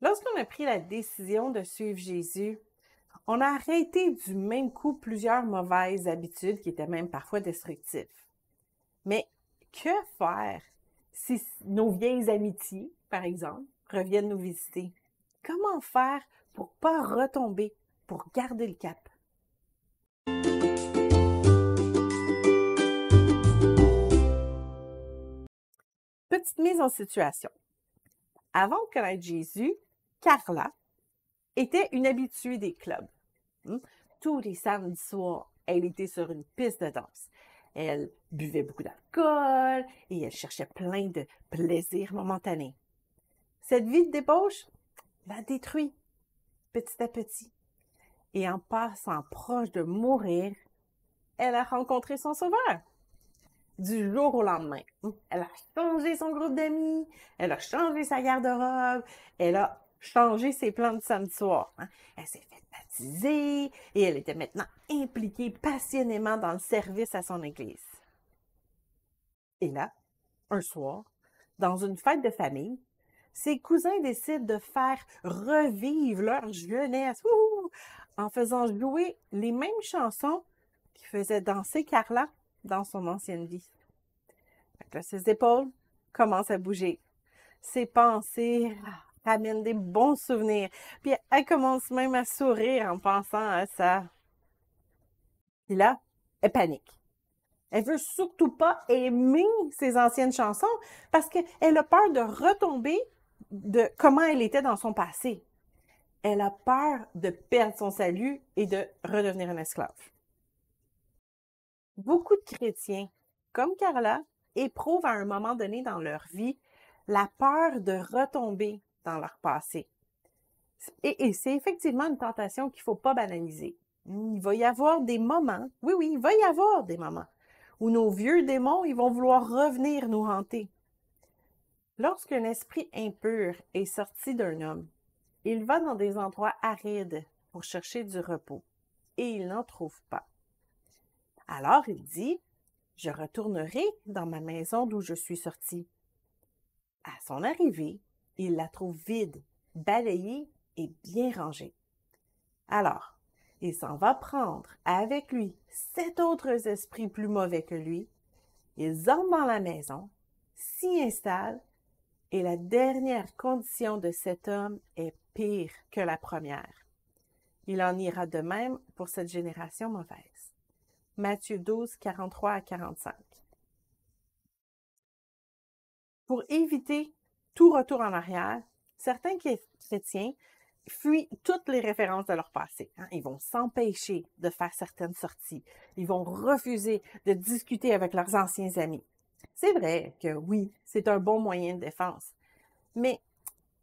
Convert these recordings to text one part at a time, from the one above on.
Lorsqu'on a pris la décision de suivre Jésus, on a arrêté du même coup plusieurs mauvaises habitudes qui étaient même parfois destructives. Mais que faire si nos vieilles amitiés, par exemple, reviennent nous visiter? Comment faire pour ne pas retomber, pour garder le cap? Petite mise en situation. Avant de connaître Jésus, Carla était une habituée des clubs. Tous les samedis soirs, elle était sur une piste de danse. Elle buvait beaucoup d'alcool et elle cherchait plein de plaisirs momentanés. Cette vie de débauche l'a détruit petit à petit. Et en passant proche de mourir, elle a rencontré son sauveur. Du jour au lendemain, elle a changé son groupe d'amis, elle a changé sa garde-robe, elle a changé ses plans de samedi soir. Elle s'est fait baptiser et elle était maintenant impliquée passionnément dans le service à son église. Et là, un soir, dans une fête de famille, ses cousins décident de faire revivre leur jeunesse en faisant jouer les mêmes chansons qui faisaient danser Carla dans son ancienne vie. Là, ses épaules commencent à bouger. Ses pensées ramènent des bons souvenirs. Puis elle commence même à sourire en pensant à ça. Puis là, elle panique. Elle veut surtout pas aimer ses anciennes chansons parce qu'elle a peur de retomber de comment elle était dans son passé. Elle a peur de perdre son salut et de redevenir un esclave. Beaucoup de chrétiens, comme Carla, éprouvent à un moment donné dans leur vie la peur de retomber dans leur passé. Et c'est effectivement une tentation qu'il ne faut pas banaliser. Il va y avoir des moments, oui, il va y avoir des moments où nos vieux démons, ils vont vouloir revenir nous hanter. Lorsqu'un esprit impur est sorti d'un homme, il va dans des endroits arides pour chercher du repos et il n'en trouve pas. Alors il dit, je retournerai dans ma maison d'où je suis sorti. À son arrivée, il la trouve vide, balayée et bien rangée. Alors, il s'en va prendre avec lui 7 autres esprits plus mauvais que lui. Ils entrent dans la maison, s'y installent, et la dernière condition de cet homme est pire que la première. Il en ira de même pour cette génération mauvaise. Matthieu 12, 43 à 45. Pour éviter tout retour en arrière, certains chrétiens fuient toutes les références de leur passé. Ils vont s'empêcher de faire certaines sorties. Ils vont refuser de discuter avec leurs anciens amis. C'est vrai que oui, c'est un bon moyen de défense, mais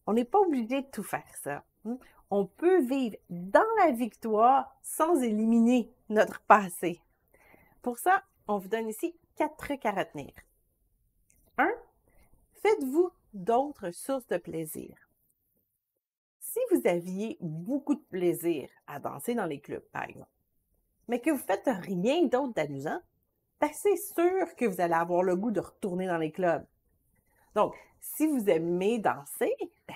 on n'est pas obligé de tout faire ça. On peut vivre dans la victoire sans éliminer notre passé. Pour ça, on vous donne ici 4 trucs à retenir. 1. Faites-vous d'autres sources de plaisir. Si vous aviez beaucoup de plaisir à danser dans les clubs, par exemple, mais que vous ne faites rien d'autre d'amusant, c'est sûr que vous allez avoir le goût de retourner dans les clubs. Donc, si vous aimez danser,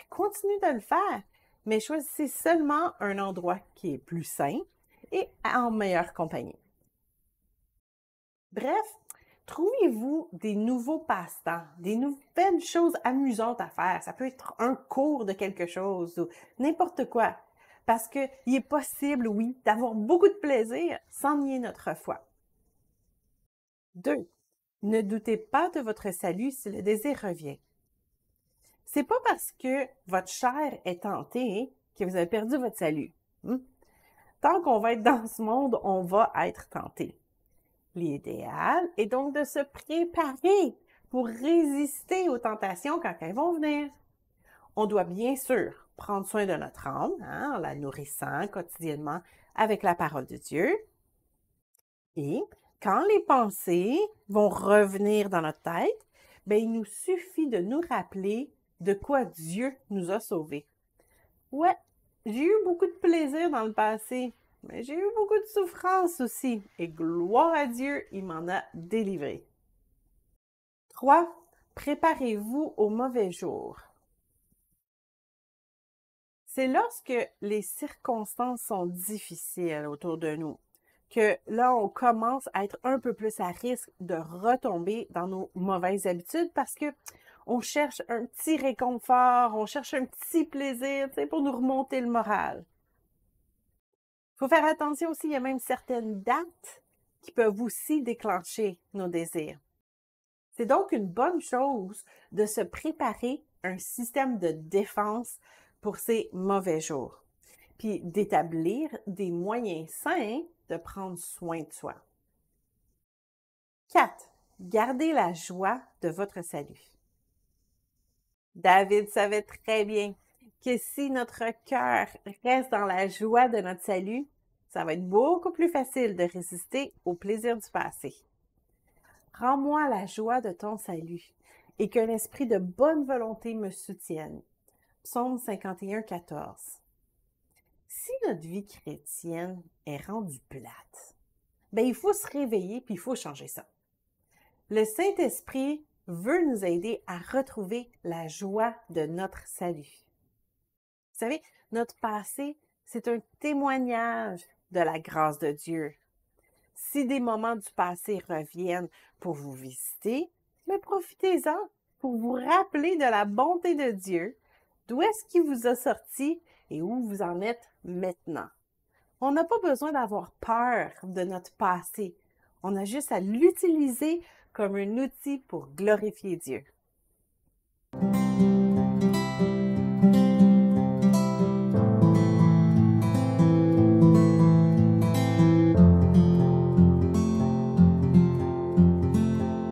continuez de le faire, mais choisissez seulement un endroit qui est plus sain et en meilleure compagnie. Bref, trouvez-vous des nouveaux passe-temps, des nouvelles choses amusantes à faire. Ça peut être un cours de quelque chose ou n'importe quoi. Parce qu'il est possible, oui, d'avoir beaucoup de plaisir sans nier notre foi. 2. Ne doutez pas de votre salut si le désir revient. C'est pas parce que votre chair est tentée que vous avez perdu votre salut. Tant qu'on va être dans ce monde, on va être tenté. L'idéal est donc de se préparer pour résister aux tentations quand elles vont venir. On doit bien sûr prendre soin de notre âme, en la nourrissant quotidiennement avec la parole de Dieu. Et quand les pensées vont revenir dans notre tête, il nous suffit de nous rappeler de quoi Dieu nous a sauvés. Ouais, j'ai eu beaucoup de plaisir dans le passé, mais j'ai eu beaucoup de souffrance aussi. Et gloire à Dieu, il m'en a délivré. 3. Préparez-vous au mauvais jour. C'est lorsque les circonstances sont difficiles autour de nous que là, on commence à être un peu plus à risque de retomber dans nos mauvaises habitudes parce que on cherche un petit réconfort, on cherche un petit plaisir, tu sais, pour nous remonter le moral. Il faut faire attention aussi, il y a même certaines dates qui peuvent aussi déclencher nos désirs. C'est donc une bonne chose de se préparer un système de défense pour ces mauvais jours, puis d'établir des moyens sains de prendre soin de soi. 4. Gardez la joie de votre salut. David savait très bien que si notre cœur reste dans la joie de notre salut, ça va être beaucoup plus facile de résister au plaisir du passé. Rends-moi la joie de ton salut et qu'un esprit de bonne volonté me soutienne. Psaume 51, 14. Si notre vie chrétienne est rendue plate, il faut se réveiller puis il faut changer ça. Le Saint-Esprit veut nous aider à retrouver la joie de notre salut. Vous savez, notre passé, c'est un témoignage de la grâce de Dieu. Si des moments du passé reviennent pour vous visiter, profitez-en pour vous rappeler de la bonté de Dieu, d'où est-ce qu'il vous a sorti et où vous en êtes maintenant. On n'a pas besoin d'avoir peur de notre passé. On a juste à l'utiliser comme un outil pour glorifier Dieu.